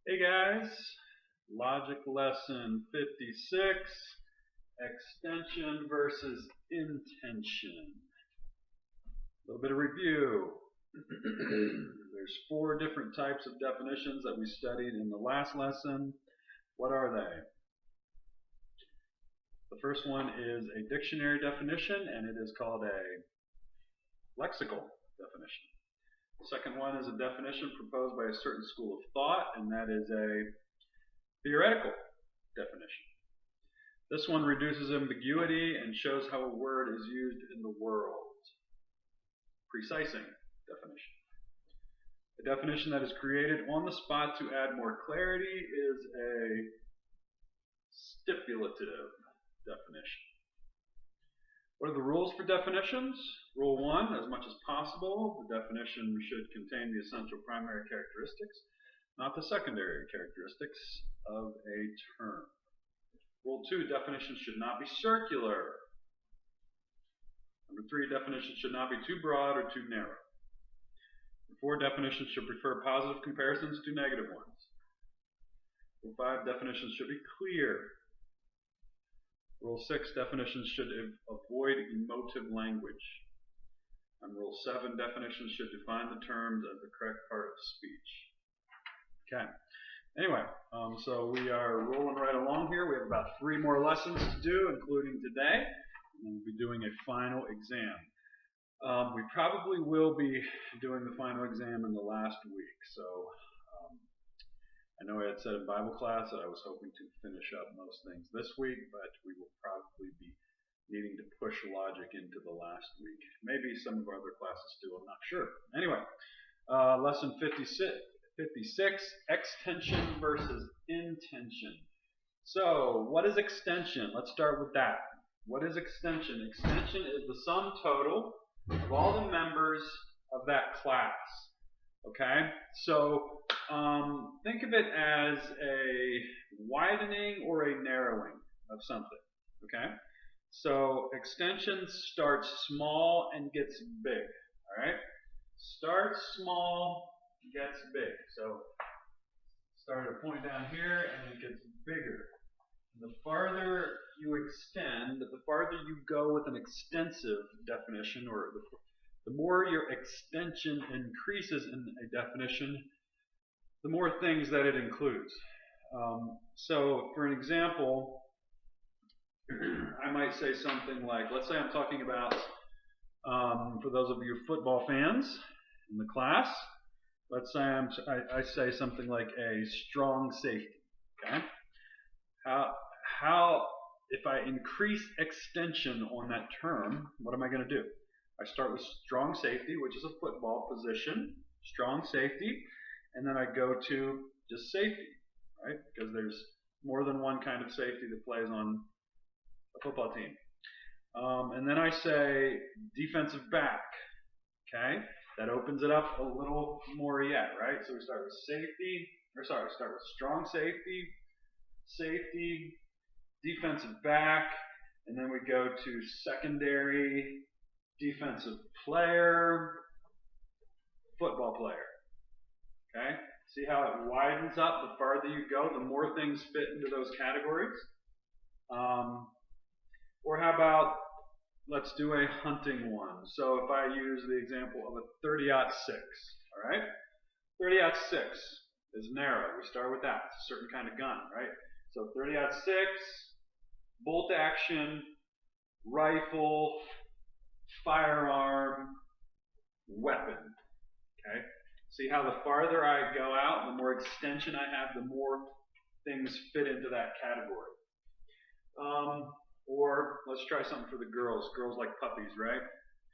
Hey guys, logic lesson 56, extension versus intension. A little bit of review. There's four different types of definitions that we studied in the last lesson. What are they? The first one is a dictionary definition, and it is called a lexical definition. The second one is a definition proposed by a certain school of thought, and that is a theoretical definition. This one reduces ambiguity and shows how a word is used in the world. Precising definition. A definition that is created on the spot to add more clarity is a stipulative definition. What are the rules for definitions? Rule 1, as much as possible, the definition should contain the essential primary characteristics, not the secondary characteristics of a term. Rule 2, definitions should not be circular. Number 3, definitions should not be too broad or too narrow. Number 4, definitions should prefer positive comparisons to negative ones. Rule 5, definitions should be clear. Rule 6, definitions should avoid emotive language. And Rule 7, definitions should define the terms as the correct part of speech. Okay. Anyway, so we are rolling right along here. We have about 3 more lessons to do, including today. And we'll be doing a final exam. We probably will be doing the final exam in the last week. So I know I had said in Bible class that I was hoping to finish up most things this week, but we will probably be needing to push logic into the last week. Maybe some of our other classes too, I'm not sure. Anyway, lesson 56, extension versus intention. So, what is extension? Let's start with that. What is extension? Extension is the sum total of all the members of that class. Okay? So, think of it as a widening or a narrowing of something. Okay? So, extension starts small and gets big. Alright? Starts small, gets big. So, start at a point down here and it gets bigger. The farther you extend, the farther you go with an extensive definition, or the more your extension increases in a definition, the more things that it includes. So, for an example, I might say something like, let's say I'm talking about, for those of you football fans in the class, let's say I say something like a strong safety. Okay? How if I increase extension on that term, what am I going to do? I start with strong safety, which is a football position, strong safety, and then I go to just safety, right? Because there's more than one kind of safety that plays on a football team. And then I say defensive back, okay? That opens it up a little more yet, right? So we start with start with strong safety, safety, defensive back, and then we go to secondary, defensive player, football player. Okay? See how it widens up the farther you go, the more things fit into those categories. Or how about, let's do a hunting one. So if I use the example of a 30-06, all right? 30-06 is narrow. We start with that. It's a certain kind of gun, right? So 30-06, bolt action, rifle, firearm, weapon. Okay? See how the farther I go out, the more extension I have, the more things fit into that category. Or let's try something for the girls. Girls like puppies, right?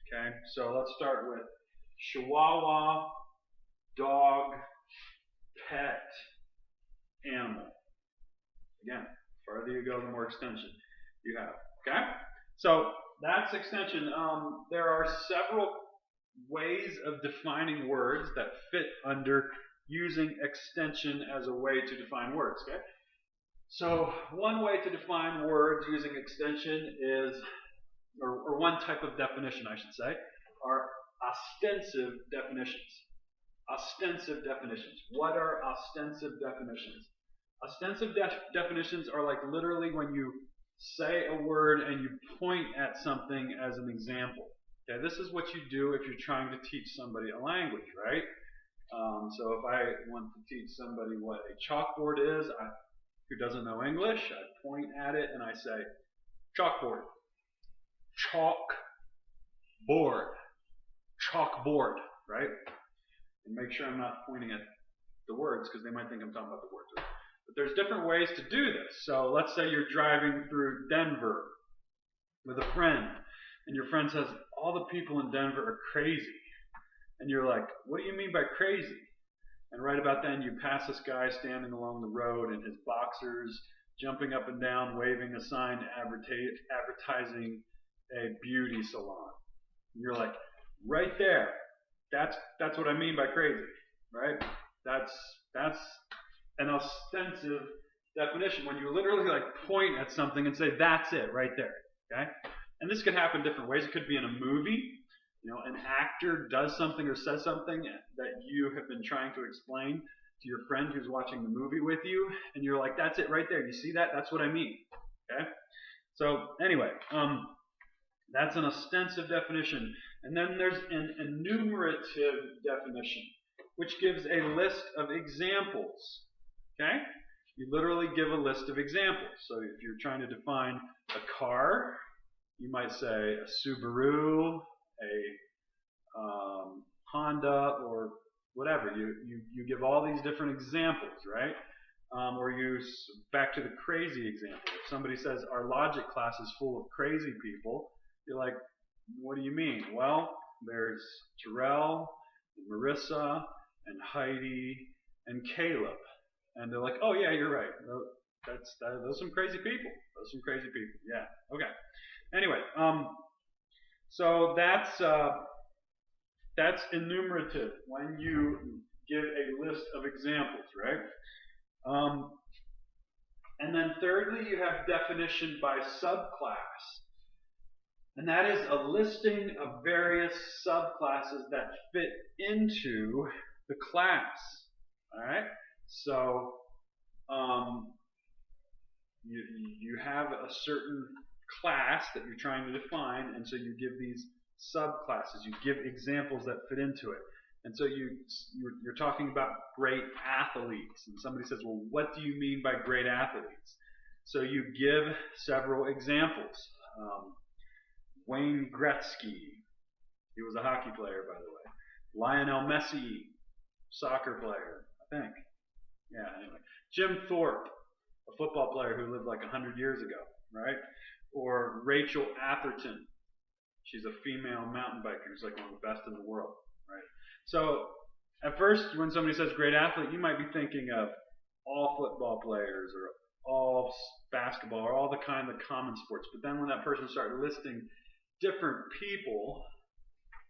Okay? So let's start with chihuahua, dog, pet, animal. Again, the farther you go, the more extension you have. Okay? So that's extension. There are several ways of defining words that fit under using extension as a way to define words. Okay? So one way to define words using extension is, or one type of definition I should say, are ostensive definitions. Ostensive definitions. What are ostensive definitions? Ostensive definitions are like literally when you say a word and you point at something as an example. Okay, this is what you do if you're trying to teach somebody a language, right? So if I want to teach somebody what a chalkboard is, who doesn't know English, I point at it and I say, chalkboard, chalkboard, chalkboard, right? And make sure I'm not pointing at the words because they might think I'm talking about the words. But there's different ways to do this. So let's say you're driving through Denver with a friend, and your friend says, all the people in Denver are crazy. And you're like, what do you mean by crazy? And right about then you pass this guy standing along the road in his boxers, jumping up and down, waving a sign advertising a beauty salon. And you're like, right there, that's what I mean by crazy, right? That's an ostensive definition when you literally like point at something and say that's it right there. Okay? And this could happen different ways. It could be in a movie. You know, an actor does something or says something that you have been trying to explain to your friend who's watching the movie with you, and you're like, that's it right there. You see that? That's what I mean. Okay? So anyway, that's an ostensive definition. And then there's an enumerative definition, which gives a list of examples. Okay? You literally give a list of examples. So if you're trying to define a car, you might say a Subaru, a Honda, or whatever. You give all these different examples, right? Or back to the crazy example. If somebody says our logic class is full of crazy people, you're like, what do you mean? Well, there's Terrell, and Marissa, and Heidi, and Caleb. And they're like, oh yeah, you're right. Those are some crazy people. Those are some crazy people. Yeah. Okay. Anyway, so that's enumerative when you give a list of examples, right? And then thirdly, you have definition by subclass. And that is a listing of various subclasses that fit into the class. All right? So you have a certain class that you're trying to define, and so you give these subclasses. You give examples that fit into it. And so you're talking about great athletes, and somebody says, well, what do you mean by great athletes? So you give several examples. Wayne Gretzky, he was a hockey player, by the way. Lionel Messi, soccer player, I think. Yeah, anyway. Jim Thorpe, a football player who lived like 100 years ago, right? Or Rachel Atherton. She's a female mountain biker who's like one of the best in the world, right? So at first, when somebody says great athlete, you might be thinking of all football players or all basketball or all the kind of common sports. But then when that person started listing different people,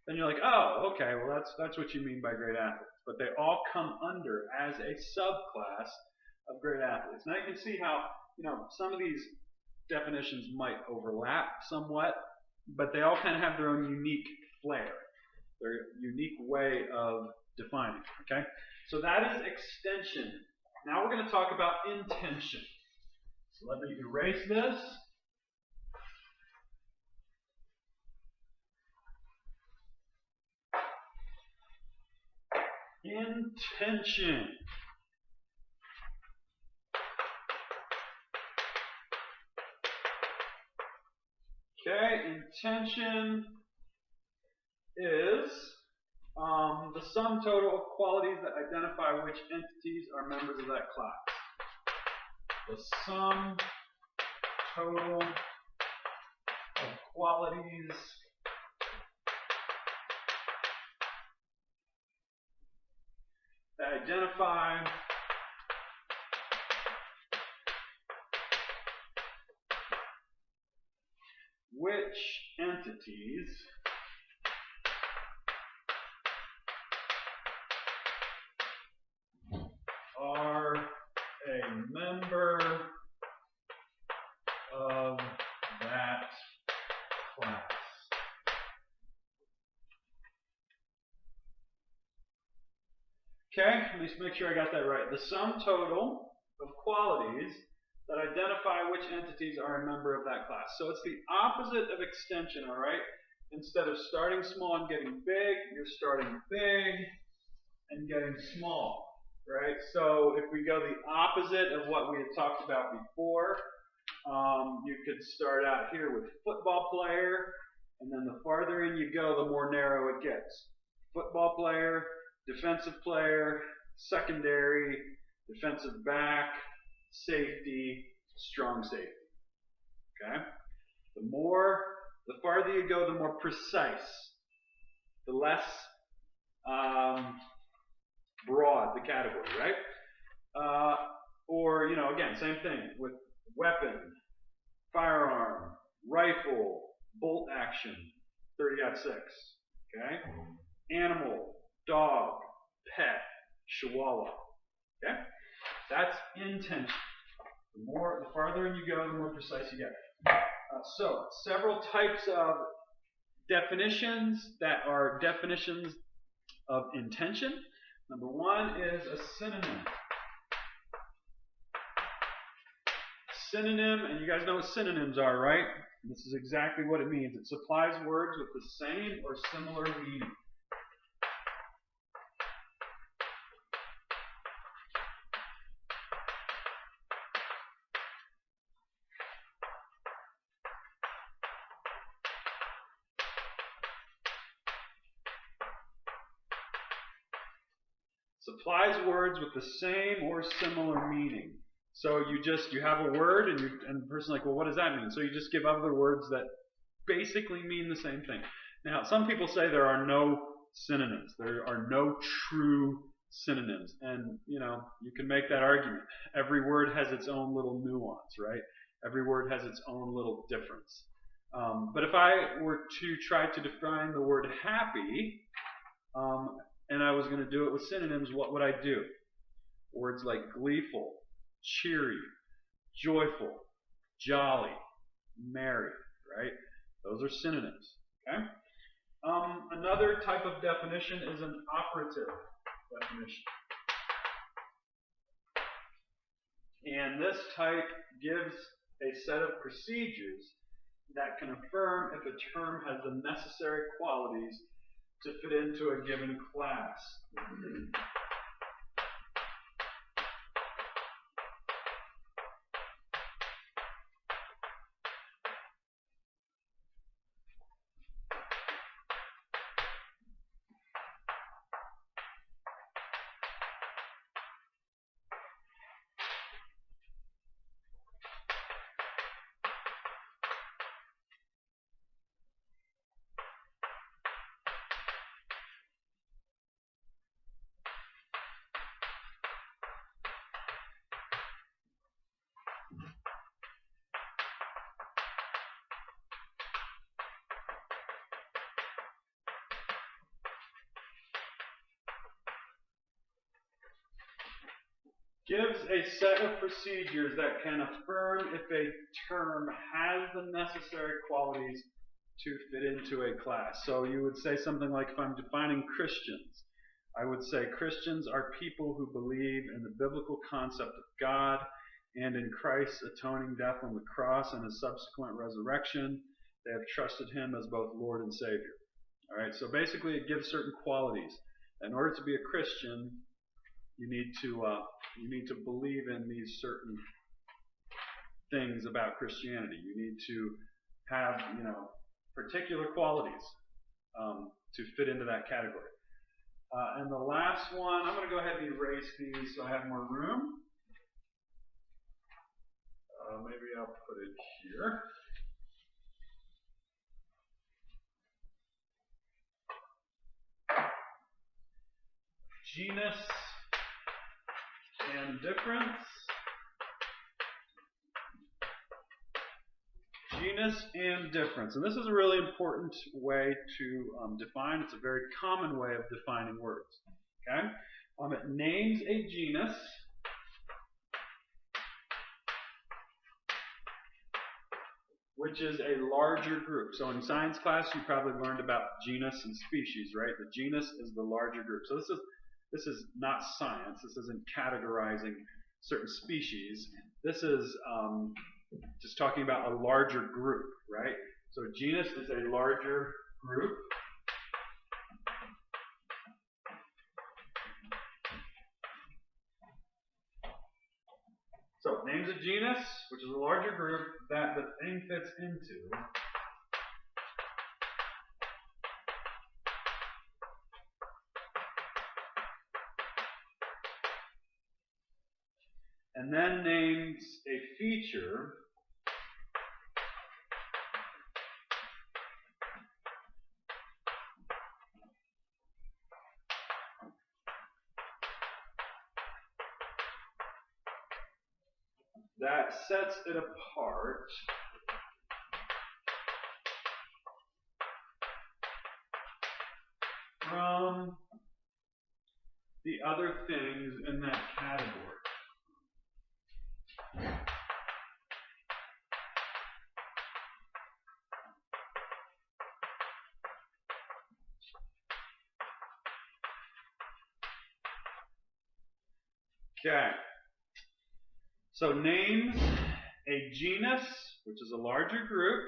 then you're like, oh, okay, well that's what you mean by great athletes. But they all come under as a subclass of great athletes. Now you can see how, some of these definitions might overlap somewhat, but they all kind of have their own unique flair, their unique way of defining. Okay, so that is extension. Now we're going to talk about intension. So let me erase this. Intention. Okay, intention is the sum total of qualities that identify which entities are members of that class. The sum total of qualities that identify which entities are a member of that class. Okay, let me make sure I got that right. The sum total of qualities that identify which entities are a member of that class. So it's the opposite of extension, all right? Instead of starting small and getting big, you're starting big and getting small, right? So if we go the opposite of what we had talked about before, you could start out here with football player, and then the farther in you go, the more narrow it gets. Football player, defensive player, secondary, defensive back, safety, strong safety. Okay? The farther you go, the more precise, the less broad the category, right? Or, again, same thing with weapon, firearm, rifle, bolt action, 30-06. Okay? Animal, dog, pet, chihuahua. Okay? That's intention. The farther in you go, the more precise you get. So, several types of definitions that are definitions of intention. Number one is a synonym. Synonym, and you guys know what synonyms are, right? This is exactly what it means. It supplies words with the same or similar meaning. Supplies words with the same or similar meaning. So you have a word and the person's like, well, what does that mean? So you just give other words that basically mean the same thing. Now, some people say there are no synonyms. There are no true synonyms. And, you can make that argument. Every word has its own little nuance, right? Every word has its own little difference. But if I were to try to define the word happy, and I was going to do it with synonyms, what would I do? Words like gleeful, cheery, joyful, jolly, merry, right? Those are synonyms, okay? Another type of definition is an operative definition. And this type gives a set of procedures that can affirm if a term has the necessary qualities to fit into a given class. Gives a set of procedures that can affirm if a term has the necessary qualities to fit into a class. So you would say something like, if I'm defining Christians, I would say Christians are people who believe in the biblical concept of God and in Christ's atoning death on the cross and his subsequent resurrection. They have trusted him as both Lord and Savior. All right, so basically it gives certain qualities. In order to be a Christian, you need to believe in these certain things about Christianity. You need to have, particular qualities to fit into that category. And the last one, I'm going to go ahead and erase these so I have more room. Maybe I'll put it here. Genus and difference. Genus and difference. And this is a really important way to define. It's a very common way of defining words. Okay? It names a genus which is a larger group. So in science class, you probably learned about genus and species, right? The genus is the larger group. So this is not science. This isn't categorizing certain species. This is just talking about a larger group, right? So a genus is a larger group. So names a genus, which is a larger group that the thing fits into. And then names a feature that sets it apart from the other things in that category. Okay. So names a genus, which is a larger group,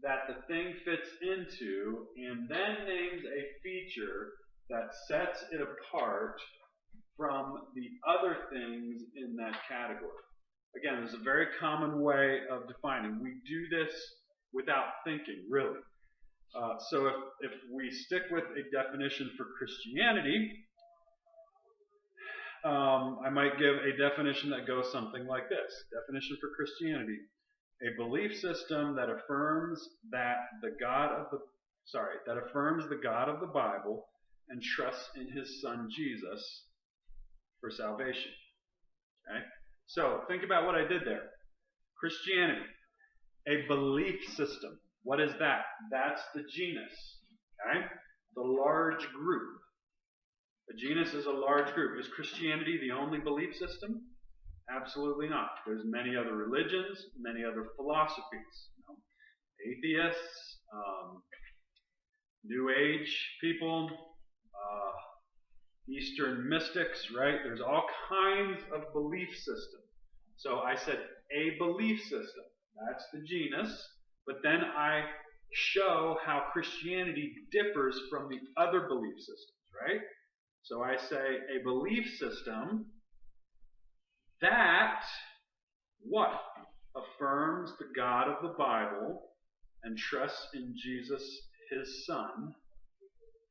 that the thing fits into, and then names a feature that sets it apart from the other things in that category. Again, this is a very common way of defining. We do this without thinking, really. So if we stick with a definition for Christianity, I might give a definition that goes something like this. Definition for Christianity: a belief system that affirms that the God of the Bible and trusts in His Son Jesus for salvation. Okay? So think about what I did there. Christianity, a belief system. What is that? That's the genus. Okay? The large group. A genus is a large group. Is Christianity the only belief system? Absolutely not. There's many other religions, many other philosophies. Atheists, New Age people, Eastern mystics, right? There's all kinds of belief systems. So I said a belief system. That's the genus. But then I show how Christianity differs from the other belief systems, right? So I say a belief system that what? Affirms the God of the Bible and trusts in Jesus, His Son,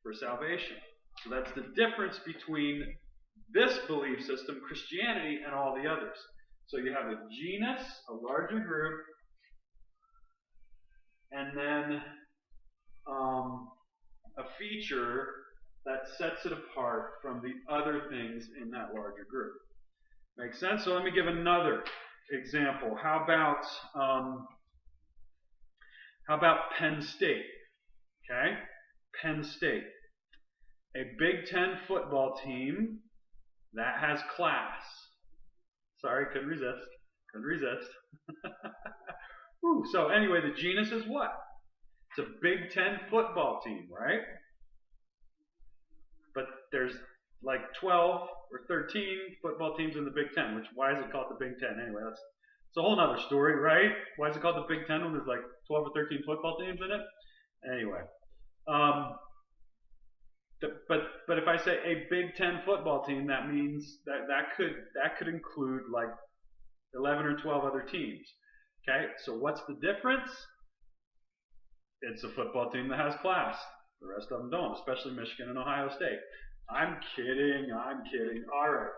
for salvation. So that's the difference between this belief system, Christianity, and all the others. So you have a genus, a larger group, and then a feature that sets it apart from the other things in that larger group. Make sense? So let me give another example. How about Penn State? Okay? Penn State. A Big Ten football team that has class. Sorry, couldn't resist. So anyway, the genus is what? It's a Big Ten football team, right? But there's like 12 or 13 football teams in the Big Ten. Why is it called the Big Ten? Anyway, it's a whole other story, right? Why is it called the Big Ten when there's like 12 or 13 football teams in it? Anyway. But if I say a Big Ten football team, that means that could include like 11 or 12 other teams. Okay, so what's the difference? It's a football team that has class. The rest of them don't, especially Michigan and Ohio State. I'm kidding. All right.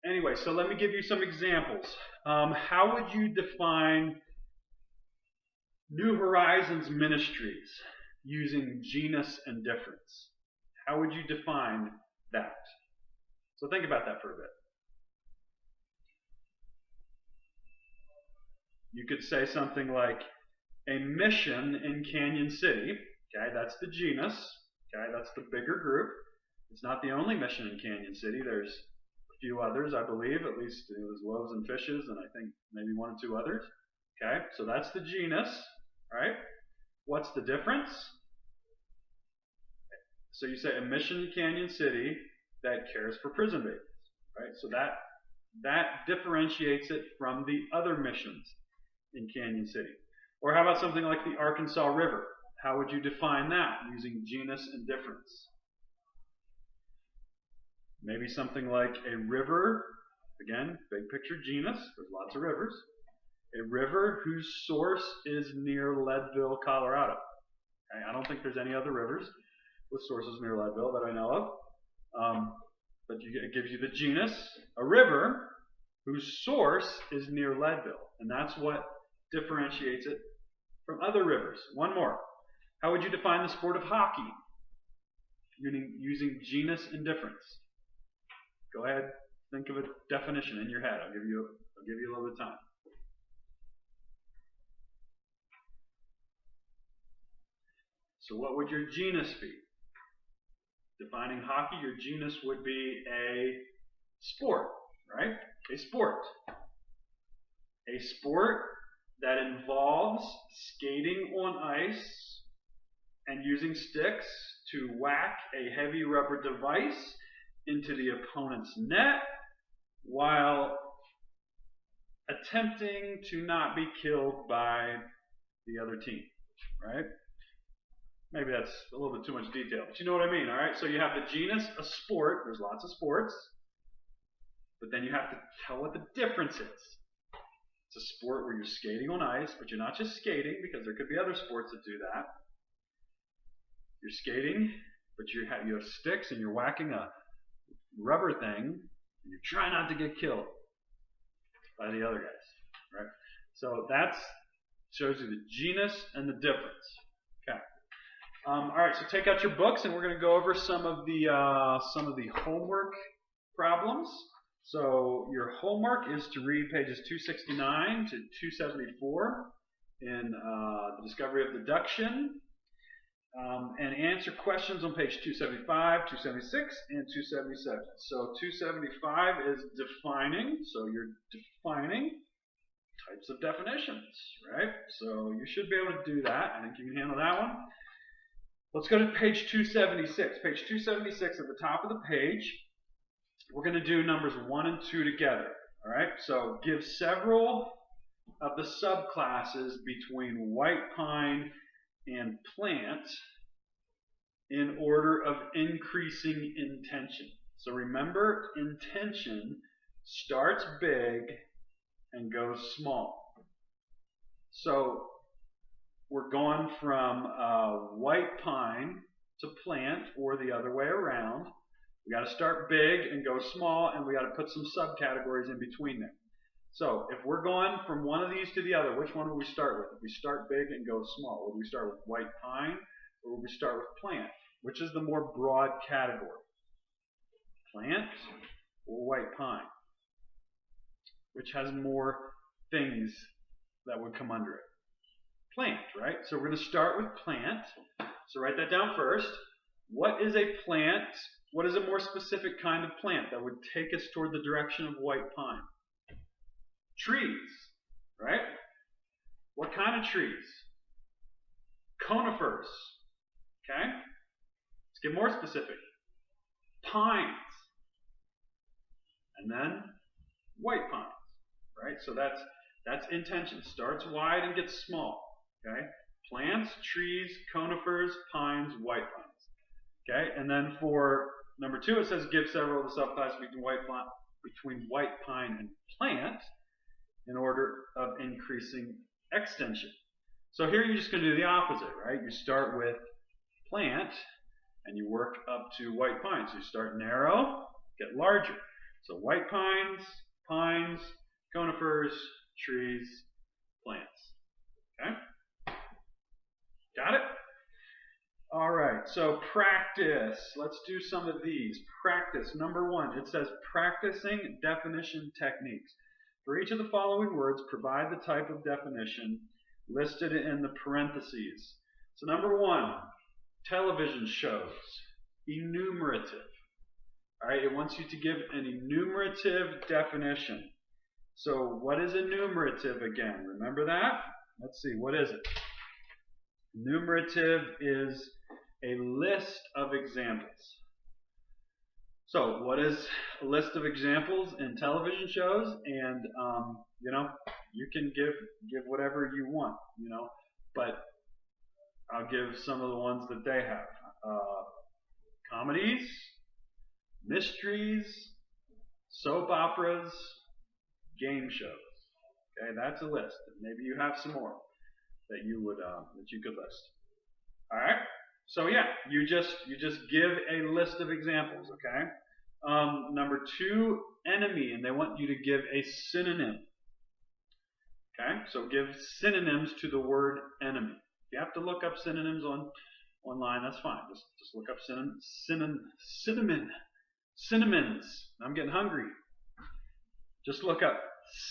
Anyway, so let me give you some examples. How would you define New Horizons Ministries using genus and difference? How would you define that? So think about that for a bit. You could say something like a mission in Canyon City. Okay, that's the genus. Okay, that's the bigger group. It's not the only mission in Canyon City. There's a few others, I believe. At least there's Loaves and Fishes, and I think maybe one or two others. Okay, so that's the genus, right? What's the difference? So you say a mission in Canyon City that cares for prison babies, right? So that differentiates it from the other missions in Canyon City. Or how about something like the Arkansas River? How would you define that using genus and difference? Maybe something like a river, again, big picture genus, there's lots of rivers. A river whose source is near Leadville, Colorado. Okay, I don't think there's any other rivers with sources near Leadville that I know of. But it gives you the genus, a river whose source is near Leadville. And that's what differentiates it from other rivers. One more. How would you define the sport of hockey? Using genus and difference. Go ahead, think of a definition in your head. I'll give you a little bit of time. So what would your genus be? Defining hockey, your genus would be a sport, right? A sport. A sport that involves skating on ice and using sticks to whack a heavy rubber device into the opponent's net while attempting to not be killed by the other team, right? Maybe that's a little bit too much detail, but you know what I mean, all right? So you have the genus, a sport. There's lots of sports, but then you have to tell what the difference is. It's a sport where you're skating on ice, but you're not just skating, because there could be other sports that do that. You're skating, but you have sticks and you're whacking a rubber thing, and you try not to get killed by the other guys, right? So that shows you the genus and the difference. Okay. All right. So take out your books, and we're going to go over some of the homework problems. So your homework is to read pages 269 to 274 in the Discovery of Deduction. And answer questions on page 275, 276, and 277. So 275 is defining. So you're defining types of definitions, right? So you should be able to do that. I think you can handle that one. Let's go to page 276. Page 276 at the top of the page. We're going to do numbers 1 and 2 together. All right. So give several of the subclasses between white pine and plant in order of increasing intention. So remember, intention starts big and goes small. So we're going from white pine to plant, or the other way around. We got to start big and go small, and we got to put some subcategories in between them. So if we're going from one of these to the other, which one will we start with? If we start big and go small, would we start with white pine, or would we start with plant? Which is the more broad category? Plant or white pine? Which has more things that would come under it? Plant, right? So we're going to start with plant. So write that down first. What is a plant? What is a more specific kind of plant that would take us toward the direction of white pine? Trees, right? What kind of trees? Conifers, okay? Let's get more specific. Pines, and then white pines, right? So that's intention. Starts wide and gets small, okay? Plants, trees, conifers, pines, white pines, okay? And then for number 2, it says give several of the subclasses between white pine and plant in order of increasing extension. So here you're just going to do the opposite, right? You start with plant and you work up to white pine. So you start narrow, get larger. So white pines, pines, conifers, trees, plants. Okay? Got it? All right, so practice. Let's do some of these. Practice. Number 1, it says practicing definition techniques. For each of the following words, provide the type of definition listed in the parentheses. So number 1, television shows. Enumerative. All right, it wants you to give an enumerative definition. So what is enumerative again? Remember that? Let's see, what is it? Enumerative is a list of examples. So what is a list of examples in television shows? And you can give whatever you want, but I'll give some of the ones that they have. Comedies, mysteries, soap operas, game shows. Okay, that's a list. Maybe you have some more that you could list. All right. So yeah, you just give a list of examples. Okay. Number 2, enemy, and they want you to give a synonym. Okay. So give synonyms to the word enemy. If you have to look up synonyms online, that's fine. Just look up synonyms. I'm getting hungry. Just look up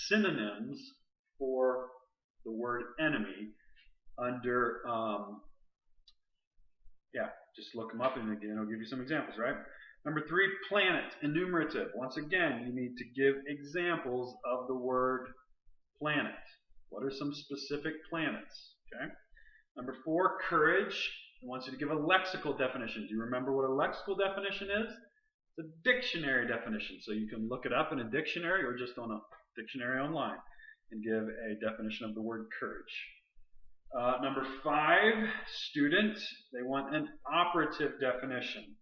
synonyms for the word enemy under, just look them up and again, it'll give you some examples, right? Number 3, planet, enumerative. Once again, you need to give examples of the word planet. What are some specific planets? Okay. Number 4, courage. It wants you to give a lexical definition. Do you remember what a lexical definition is? It's a dictionary definition. So you can look it up in a dictionary or just on a dictionary online and give a definition of the word courage. Number 5, student. They want an operative definition.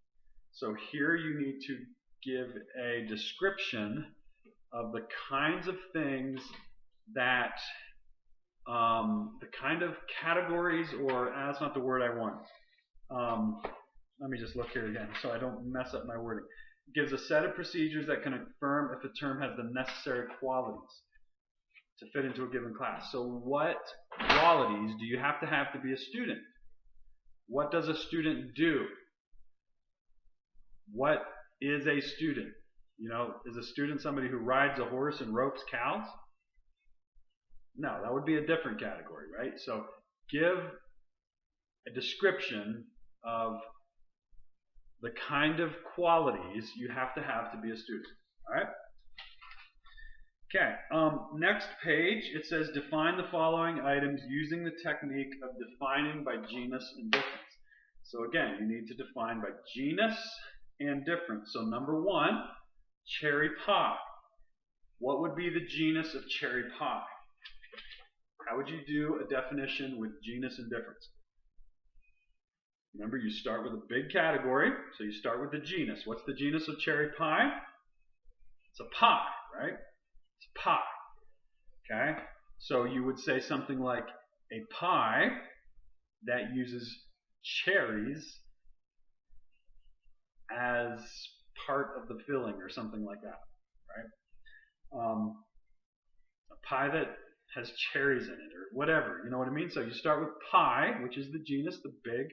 So here you need to give a description of the kinds of things that, the kind of categories, or that's not the word I want. Let me just look here again so I don't mess up my wording. It gives a set of procedures that can affirm if a term has the necessary qualities to fit into a given class. So what qualities do you have to be a student? What does a student do? What is a student? Is a student somebody who rides a horse and ropes cows? No, that would be a different category, right? So give a description of the kind of qualities you have to be a student. All right? Okay, next page, it says define the following items using the technique of defining by genus and difference. So again, you need to define by genus and difference. So number 1, cherry pie. What would be the genus of cherry pie? How would you do a definition with genus and difference? Remember, you start with a big category, so you start with the genus. What's the genus of cherry pie? It's a pie, right? It's a pie. Okay? So you would say something like a pie that uses cherries as part of the filling or something like that, right? A pie that has cherries in it or whatever, you know what I mean? So you start with pie, which is the genus, the big,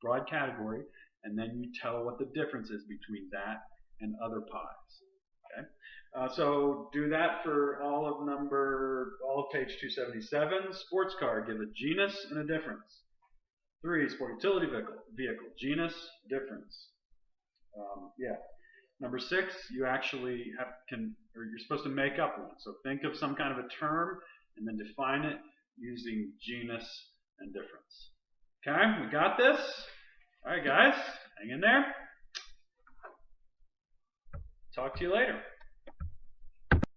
broad category, and then you tell what the difference is between that and other pies. Okay, so do that for all of page 277. Sports car, give a genus and a difference. 3, sport utility vehicle, genus, difference. Number 6, you actually you're supposed to make up one. So think of some kind of a term and then define it using genus and difference. Okay, we got this? All right, guys, hang in there. Talk to you later.